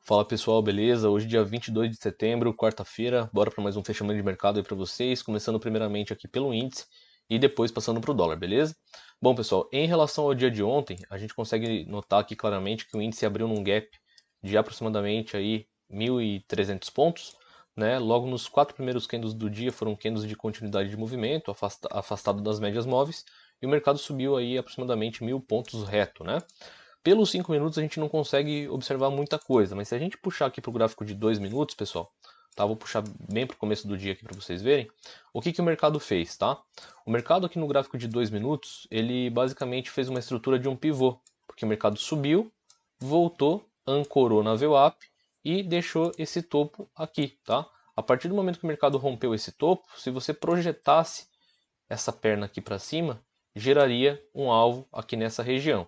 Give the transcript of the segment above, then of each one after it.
Fala pessoal, beleza? Hoje dia 22 de setembro, quarta-feira, bora para mais um fechamento de mercado aí para vocês, começando primeiramente aqui pelo índice e depois passando para o dólar, beleza? Bom pessoal, em relação ao dia de ontem, a gente consegue notar aqui claramente que o índice abriu num gap de aproximadamente aí 1.300 pontos, né? Logo nos quatro primeiros candles do dia foram candles de continuidade de movimento, afastado das médias móveis, e o mercado subiu aí aproximadamente 1.000 pontos reto, né? Pelos 5 minutos a gente não consegue observar muita coisa, mas se a gente puxar aqui para o gráfico de 2 minutos, pessoal, tá? Vou puxar bem para o começo do dia aqui para vocês verem. O que o mercado fez, tá? O mercado aqui no gráfico de 2 minutos, ele basicamente fez uma estrutura de um pivô, porque o mercado subiu, voltou, ancorou na VWAP e deixou esse topo aqui, tá? A partir do momento que o mercado rompeu esse topo, se você projetasse essa perna aqui para cima, geraria um alvo aqui nessa região.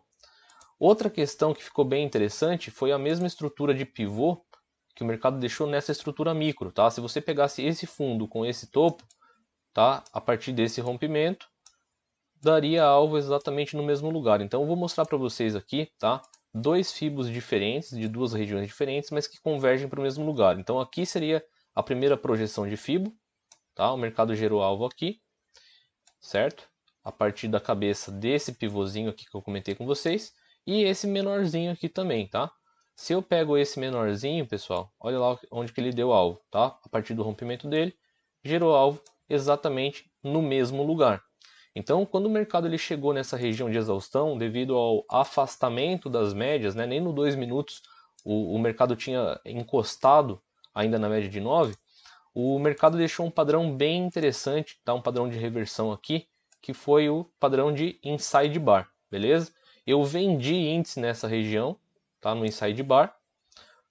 Outra questão que ficou bem interessante foi a mesma estrutura de pivô que o mercado deixou nessa estrutura micro, tá? Se você pegasse esse fundo com esse topo, tá? A partir desse rompimento, daria alvo exatamente no mesmo lugar. Então eu vou mostrar para vocês aqui, tá? Dois fibos diferentes, de duas regiões diferentes, mas que convergem para o mesmo lugar. Então aqui seria a primeira projeção de fibo, tá? O mercado gerou alvo aqui, certo? A partir da cabeça desse pivôzinho aqui que eu comentei com vocês. E esse menorzinho aqui também, tá? Se eu pego esse menorzinho, pessoal, olha lá onde que ele deu alvo, tá? A partir do rompimento dele, gerou alvo exatamente no mesmo lugar. Então, quando o mercado ele chegou nessa região de exaustão, devido ao afastamento das médias, né, nem no 2 minutos o mercado tinha encostado ainda na média de 9, o mercado deixou um padrão bem interessante, tá? Um padrão de reversão aqui, que foi o padrão de inside bar, beleza? Eu vendi índice nessa região, tá? No inside bar.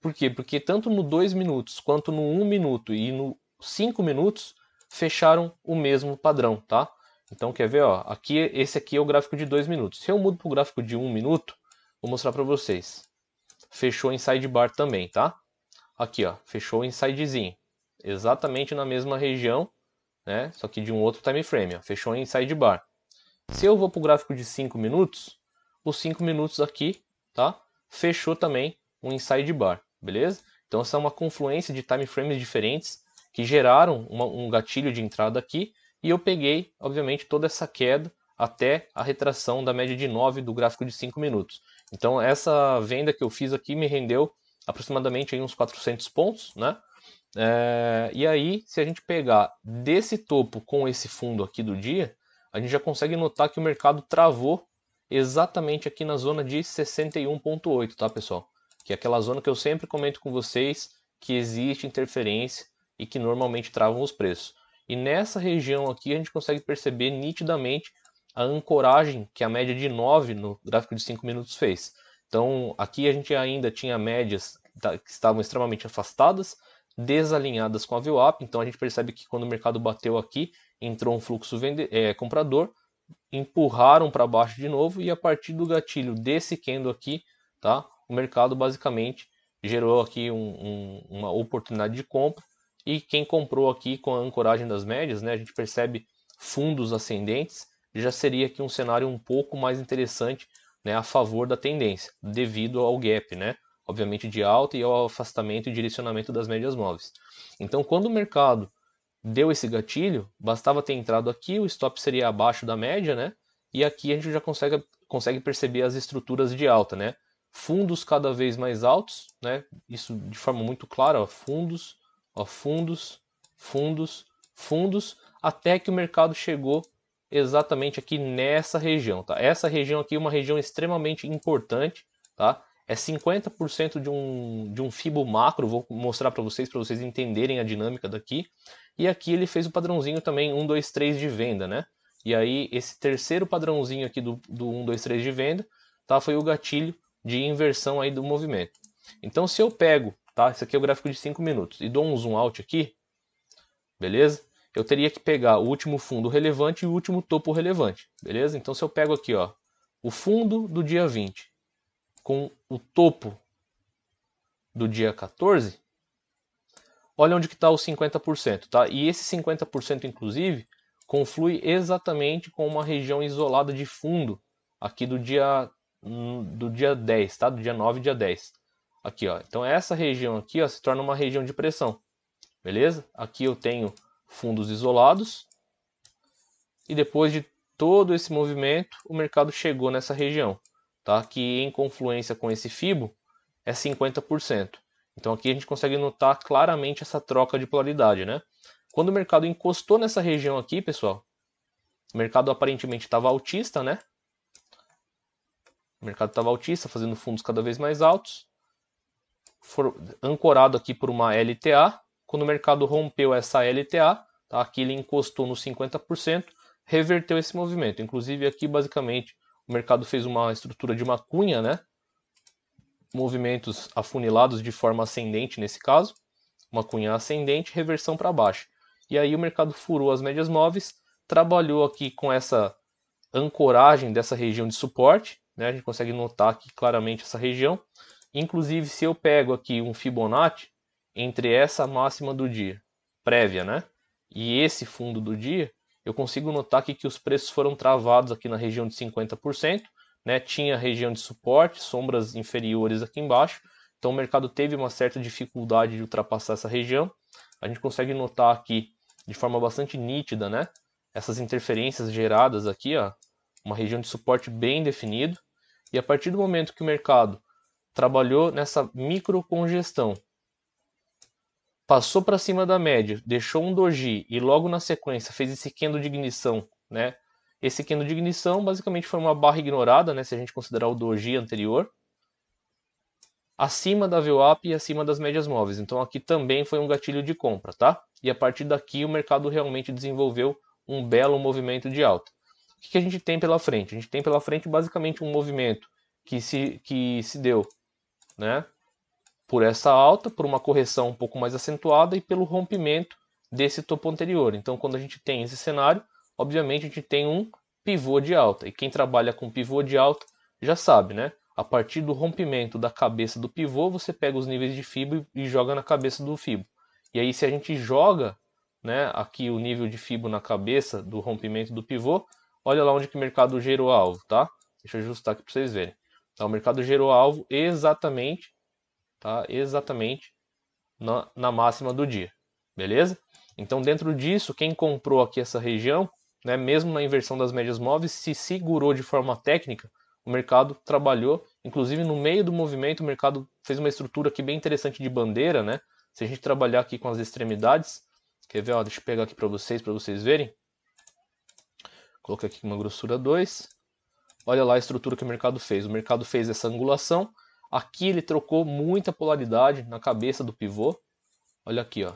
Por quê? Porque tanto no 2 minutos, quanto no 1 minuto e no 5 minutos, fecharam o mesmo padrão, tá? Então, quer ver, ó, aqui, esse aqui é o gráfico de 2 minutos. Se eu mudo para o gráfico de 1 minuto, vou mostrar para vocês. Fechou inside bar também, tá? Aqui, ó, fechou o insidezinho. Exatamente na mesma região, né? Só que de um outro time frame, ó, fechou em inside bar. Se eu vou para o gráfico de 5 minutos, os 5 minutos aqui, tá? Fechou também um inside bar, beleza? Então essa é uma confluência de time frames diferentes que geraram um gatilho de entrada aqui e eu peguei, obviamente, toda essa queda até a retração da média de 9 do gráfico de 5 minutos. Então essa venda que eu fiz aqui me rendeu aproximadamente aí uns 400 pontos, né? E aí, se a gente pegar desse topo com esse fundo aqui do dia, a gente já consegue notar que o mercado travou exatamente aqui na zona de 61,8, tá, pessoal? Que é aquela zona que eu sempre comento com vocês que existe interferência e que normalmente travam os preços. E nessa região aqui a gente consegue perceber nitidamente a ancoragem que a média de 9 no gráfico de 5 minutos fez. Então, aqui a gente ainda tinha médias que estavam extremamente afastadas, desalinhadas com a VWAP, então a gente percebe que quando o mercado bateu aqui, entrou um fluxo comprador, empurraram para baixo de novo e a partir do gatilho desse candle aqui, tá? O mercado basicamente gerou aqui uma oportunidade de compra e quem comprou aqui com a ancoragem das médias, né, a gente percebe fundos ascendentes, já seria aqui um cenário um pouco mais interessante, né, a favor da tendência, devido ao gap, né? Obviamente de alta e ao afastamento e direcionamento das médias móveis. Então, quando o mercado deu esse gatilho, bastava ter entrado aqui, o stop seria abaixo da média, né? E aqui a gente já consegue perceber as estruturas de alta, né? Fundos cada vez mais altos, né? Isso de forma muito clara, ó, fundos, ó, fundos, fundos, fundos, até que o mercado chegou exatamente aqui nessa região, tá? Essa região aqui é uma região extremamente importante, tá? É 50% de um Fibo macro, vou mostrar para vocês entenderem a dinâmica daqui. E aqui ele fez o padrãozinho também 1, 2, 3 de venda, né? E aí esse terceiro padrãozinho aqui do 1, 2, 3 de venda, tá? Foi o gatilho de inversão aí do movimento. Então se eu pego, tá? Esse aqui é o gráfico de 5 minutos e dou um zoom out aqui, beleza? Eu teria que pegar o último fundo relevante e o último topo relevante, beleza? Então se eu pego aqui, ó, o fundo do dia 20 com o topo do dia 14, olha onde que está os 50%, tá? E esse 50%, inclusive, conflui exatamente com uma região isolada de fundo aqui do dia 10, tá? Do dia 9 e dia 10. Aqui, ó. Então essa região aqui, ó, se torna uma região de pressão. Beleza? Aqui eu tenho fundos isolados. E depois de todo esse movimento, o mercado chegou nessa região, tá? Que em confluência com esse FIBO é 50%. Então aqui a gente consegue notar claramente essa troca de polaridade, né? Quando o mercado encostou nessa região aqui, pessoal, o mercado aparentemente estava altista, né? O mercado estava altista, fazendo fundos cada vez mais altos, ancorado aqui por uma LTA. Quando o mercado rompeu essa LTA, tá? Aqui ele encostou no 50%, reverteu esse movimento. Inclusive aqui basicamente o mercado fez uma estrutura de uma cunha, né? Movimentos afunilados de forma ascendente nesse caso, uma cunha ascendente, reversão para baixo. E aí o mercado furou as médias móveis, trabalhou aqui com essa ancoragem dessa região de suporte, né? A gente consegue notar aqui claramente essa região. Inclusive, se eu pego aqui um Fibonacci entre essa máxima do dia, prévia, né? E esse fundo do dia, eu consigo notar aqui que os preços foram travados aqui na região de 50%, né? Tinha região de suporte, sombras inferiores aqui embaixo. Então o mercado teve uma certa dificuldade de ultrapassar essa região. A gente consegue notar aqui de forma bastante nítida, né? Essas interferências geradas aqui, ó, uma região de suporte bem definido. E a partir do momento que o mercado trabalhou nessa microcongestão, passou para cima da média, deixou um doji e logo na sequência fez esse candle de ignição, né? Esse candle de ignição basicamente foi uma barra ignorada, né, se a gente considerar o doji anterior, acima da VWAP e acima das médias móveis. Então aqui também foi um gatilho de compra, tá? E a partir daqui o mercado realmente desenvolveu um belo movimento de alta. O que a gente tem pela frente? A gente tem pela frente basicamente um movimento que se deu, né, por essa alta, por uma correção um pouco mais acentuada e pelo rompimento desse topo anterior. Então, quando a gente tem esse cenário, obviamente a gente tem um pivô de alta. E quem trabalha com pivô de alta já sabe, né? A partir do rompimento da cabeça do pivô, você pega os níveis de FIBO e joga na cabeça do FIBO. E aí, se a gente joga, né, aqui o nível de FIBO na cabeça do rompimento do pivô, olha lá onde que o mercado gerou alvo, tá? Deixa eu ajustar aqui para vocês verem. Então, o mercado gerou alvo exatamente, tá? Exatamente na máxima do dia, beleza? Então, dentro disso, quem comprou aqui essa região, né, mesmo na inversão das médias móveis, se segurou de forma técnica, o mercado trabalhou, inclusive no meio do movimento, o mercado fez uma estrutura aqui bem interessante de bandeira, né? Se a gente trabalhar aqui com as extremidades, quer ver? Ó, deixa eu pegar aqui para vocês verem. Coloquei aqui uma grossura 2. Olha lá a estrutura que o mercado fez. O mercado fez essa angulação. Aqui ele trocou muita polaridade na cabeça do pivô. Olha aqui, ó.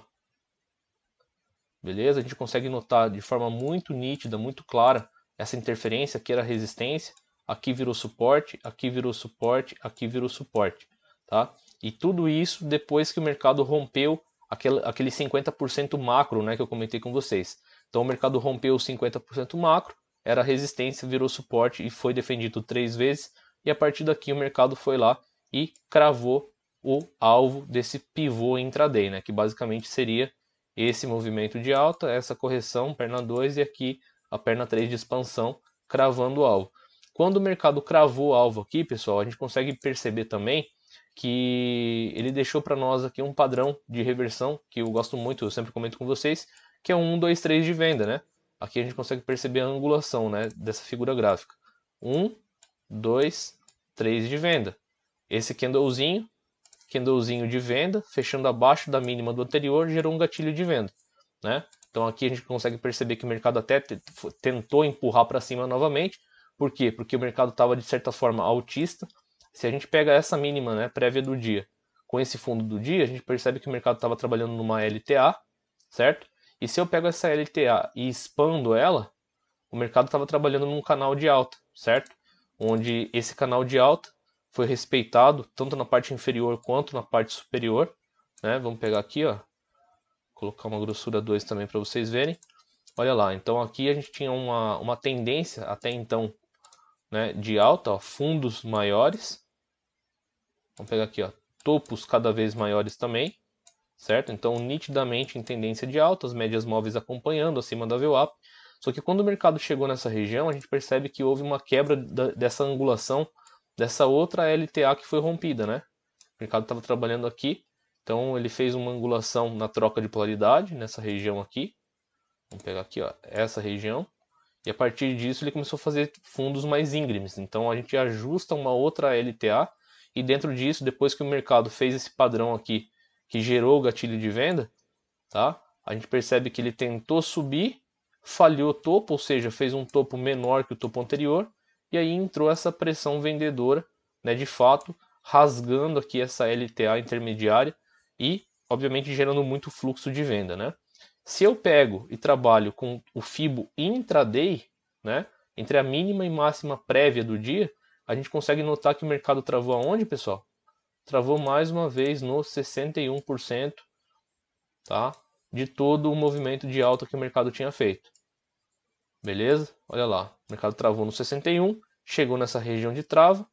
Beleza? A gente consegue notar de forma muito nítida, muito clara, essa interferência. Aqui era resistência, aqui virou suporte, aqui virou suporte, aqui virou suporte. Tá? E tudo isso depois que o mercado rompeu aquele 50% macro, né, que eu comentei com vocês. Então o mercado rompeu o 50% macro, era resistência, virou suporte e foi defendido 3 vezes. E a partir daqui o mercado foi lá e cravou o alvo desse pivô intraday, né, que basicamente seria esse movimento de alta, essa correção, perna 2 e aqui a perna 3 de expansão, cravando o alvo. Quando o mercado cravou o alvo aqui, pessoal, a gente consegue perceber também que ele deixou para nós aqui um padrão de reversão, que eu gosto muito, eu sempre comento com vocês, que é um 1, 2, 3 de venda, né? Aqui a gente consegue perceber a angulação, né, dessa figura gráfica. 1, 2, 3 de venda. Esse candlezinho de venda, fechando abaixo da mínima do anterior, gerou um gatilho de venda, né? Então aqui a gente consegue perceber que o mercado até tentou empurrar para cima novamente. Por quê? Porque o mercado estava de certa forma altista. Se a gente pega essa mínima, né, prévia do dia, com esse fundo do dia, a gente percebe que o mercado estava trabalhando numa LTA, certo? E se eu pego essa LTA e expando ela, o mercado estava trabalhando num canal de alta, certo? Onde esse canal de alta foi respeitado tanto na parte inferior quanto na parte superior, né? Vamos pegar aqui, ó, colocar uma grossura 2 também para vocês verem. Olha lá, então aqui a gente tinha uma tendência até então, né, de alta, ó, fundos maiores. Vamos pegar aqui, ó, topos cada vez maiores também, certo? Então nitidamente em tendência de alta, as médias móveis acompanhando acima da VWAP. Só que quando o mercado chegou nessa região, a gente percebe que houve uma quebra dessa angulação, dessa outra LTA que foi rompida, né? mercado estava trabalhando aqui, então ele fez uma angulação na troca de polaridade, nessa região aqui. Vamos pegar aqui, ó, essa região. E a partir disso ele começou a fazer fundos mais íngremes. Então a gente ajusta uma outra LTA e dentro disso, depois que o mercado fez esse padrão aqui, que gerou o gatilho de venda, tá? A gente percebe que ele tentou subir, falhou o topo, ou seja, fez um topo menor que o topo anterior, e aí entrou essa pressão vendedora, né, de fato, rasgando aqui essa LTA intermediária e, obviamente, gerando muito fluxo de venda, né? Se eu pego e trabalho com o Fibo intraday, né, entre a mínima e máxima prévia do dia, a gente consegue notar que o mercado travou aonde, pessoal? Travou mais uma vez no 61%, tá, de todo o movimento de alta que o mercado tinha feito. Beleza? Olha lá, o mercado travou no 61, chegou nessa região de trava,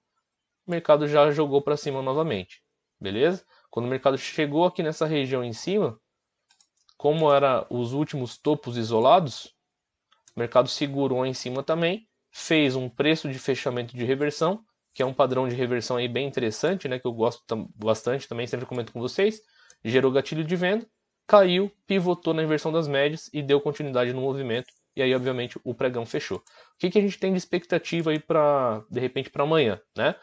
o mercado já jogou para cima novamente. Beleza? Quando o mercado chegou aqui nessa região em cima, como era os últimos topos isolados, o mercado segurou em cima também, fez um preço de fechamento de reversão, que é um padrão de reversão aí bem interessante, né, que eu gosto bastante também, sempre comento com vocês, gerou gatilho de venda, caiu, pivotou na inversão das médias e deu continuidade no movimento, e aí obviamente o pregão fechou. O que a gente tem de expectativa aí para, de repente, para amanhã, né?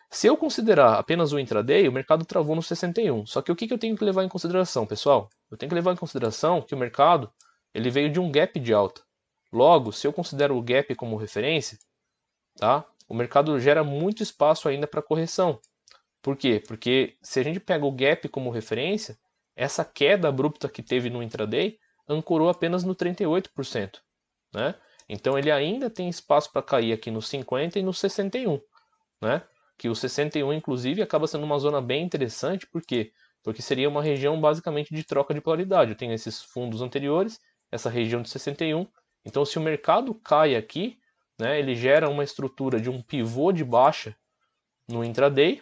Se eu considerar apenas o intraday, o mercado travou no 61. Só que o que eu tenho que levar em consideração, pessoal? Eu tenho que levar em consideração que o mercado ele veio de um gap de alta. Logo, se eu considero o gap como referência, tá? O mercado gera muito espaço ainda para correção. Por quê? Porque se a gente pega o gap como referência, essa queda abrupta que teve no intraday ancorou apenas no 38%, né? Então ele ainda tem espaço para cair aqui no 50 e no 61, né? Que o 61 inclusive acaba sendo uma zona bem interessante, por quê? Porque seria uma região basicamente de troca de polaridade. Eu tenho esses fundos anteriores, essa região de 61. Então se o mercado cai aqui, né, ele gera uma estrutura de um pivô de baixa no intraday,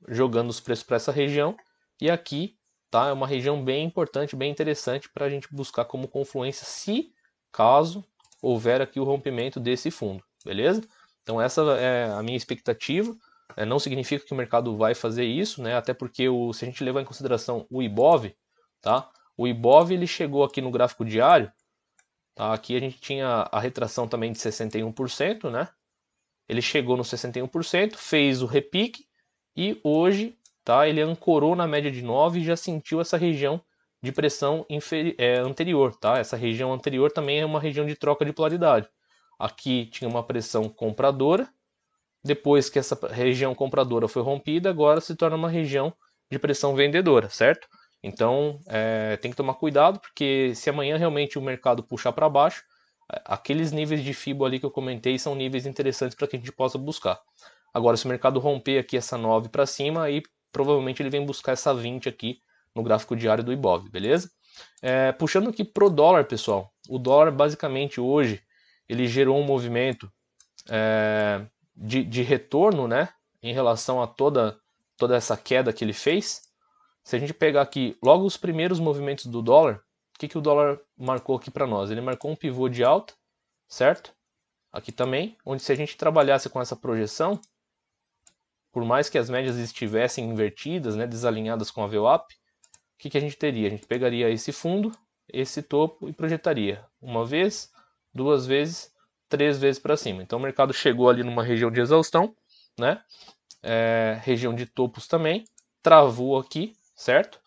jogando os preços para essa região, e aqui tá, é uma região bem importante, bem interessante para a gente buscar como confluência, se caso houver aqui o rompimento desse fundo, beleza? Então essa é a minha expectativa. Não significa que o mercado vai fazer isso, né? Até porque se a gente levar em consideração o Ibov, tá? O Ibov ele chegou aqui no gráfico diário, tá? Aqui a gente tinha a retração também de 61%, né? Ele chegou no 61%, fez o repique e hoje, tá? Ele ancorou na média de 9 e já sentiu essa região de pressão anterior, tá? Essa região anterior também é uma região de troca de polaridade. Aqui tinha uma pressão compradora, depois que essa região compradora foi rompida, agora se torna uma região de pressão vendedora, certo? Então tem que tomar cuidado, porque se amanhã realmente o mercado puxar para baixo, aqueles níveis de FIBO ali que eu comentei são níveis interessantes para que a gente possa buscar. Agora, se o mercado romper aqui essa 9 para cima, aí provavelmente ele vem buscar essa 20 aqui no gráfico diário do Ibov, beleza? Puxando aqui pro dólar, pessoal, o dólar basicamente hoje ele gerou um movimento de retorno, né, em relação a toda essa queda que ele fez. Se a gente pegar aqui logo os primeiros movimentos do dólar, o que o dólar marcou aqui para nós? Ele marcou um pivô de alta, certo? Aqui também, onde se a gente trabalhasse com essa projeção, por mais que as médias estivessem invertidas, né, desalinhadas com a VWAP, o que a gente teria? A gente pegaria esse fundo, esse topo e projetaria uma vez, duas vezes, três vezes para cima. Então o mercado chegou ali numa região de exaustão, né? Região de topos também, travou aqui, certo?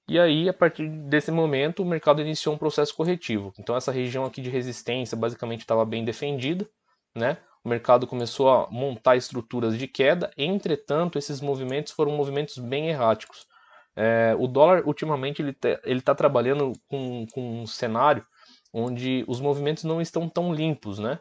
E aí, a partir desse momento, o mercado iniciou um processo corretivo. Então essa região aqui de resistência basicamente estava bem defendida, né? O mercado começou a montar estruturas de queda, entretanto, esses movimentos foram movimentos bem erráticos. O dólar, ultimamente, ele tá trabalhando com um cenário onde os movimentos não estão tão limpos, né?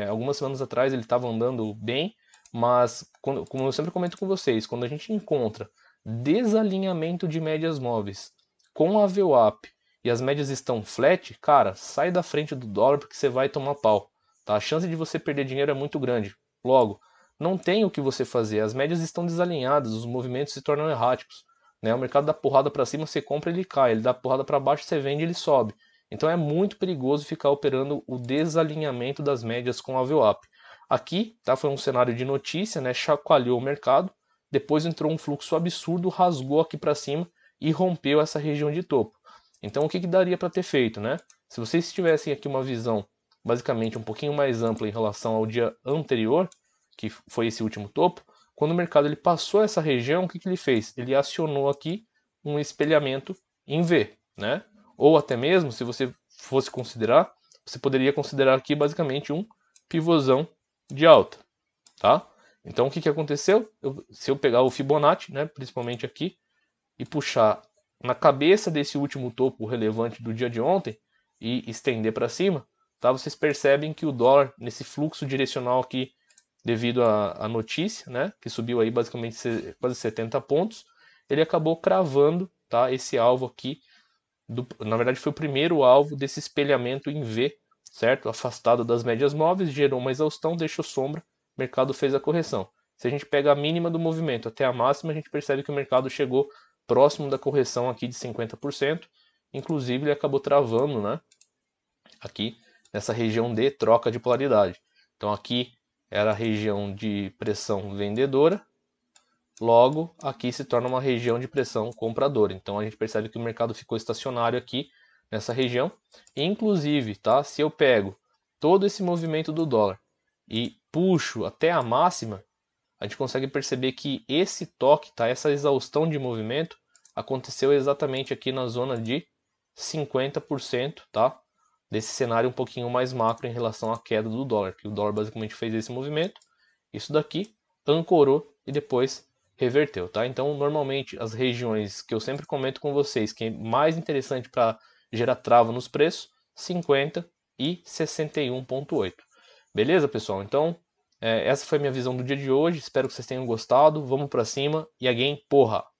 Algumas semanas atrás ele estava andando bem, mas, como eu sempre comento com vocês, quando a gente encontra desalinhamento de médias móveis com a VWAP e as médias estão flat, cara, sai da frente do dólar porque você vai tomar pau. Tá? A chance de você perder dinheiro é muito grande. Logo, não tem o que você fazer, as médias estão desalinhadas, os movimentos se tornam erráticos. Né? O mercado dá porrada para cima, você compra, ele cai, ele dá porrada para baixo, você vende, ele sobe. Então é muito perigoso ficar operando o desalinhamento das médias com a VWAP. Aqui tá, foi um cenário de notícia, né? Chacoalhou o mercado, depois entrou um fluxo absurdo, rasgou aqui para cima e rompeu essa região de topo. Então o que daria para ter feito, né? Se vocês tivessem aqui uma visão basicamente um pouquinho mais ampla em relação ao dia anterior, que foi esse último topo, quando o mercado ele passou essa região, o que ele fez? Ele acionou aqui um espelhamento em V, né? Ou até mesmo, se você fosse considerar, você poderia considerar aqui basicamente um pivôzão de alta, tá? Então o que aconteceu? Se eu pegar o Fibonacci, né, principalmente aqui, e puxar na cabeça desse último topo relevante do dia de ontem e estender para cima, tá? Vocês percebem que o dólar nesse fluxo direcional aqui, devido à notícia, né, que subiu aí basicamente quase 70 pontos, ele acabou cravando, tá, esse alvo aqui. Na verdade foi o primeiro alvo desse espelhamento em V, certo? Afastado das médias móveis, gerou uma exaustão, deixou sombra, o mercado fez a correção. Se a gente pega a mínima do movimento até a máxima, a gente percebe que o mercado chegou próximo da correção aqui de 50%, inclusive ele acabou travando, né, aqui nessa região de troca de polaridade. Então aqui era a região de pressão vendedora, logo aqui se torna uma região de pressão compradora. Então a gente percebe que o mercado ficou estacionário aqui nessa região. Inclusive, tá? Se eu pego todo esse movimento do dólar e puxo até a máxima, a gente consegue perceber que esse toque, tá? Essa exaustão de movimento aconteceu exatamente aqui na zona de 50%, tá? Desse cenário um pouquinho mais macro em relação à queda do dólar, que o dólar basicamente fez esse movimento, isso daqui ancorou e depois reverteu, tá? Então, normalmente as regiões que eu sempre comento com vocês, que é mais interessante para gerar trava nos preços, 50 e 61,8. Beleza, pessoal? Então, essa foi a minha visão do dia de hoje. Espero que vocês tenham gostado. Vamos para cima e again, porra!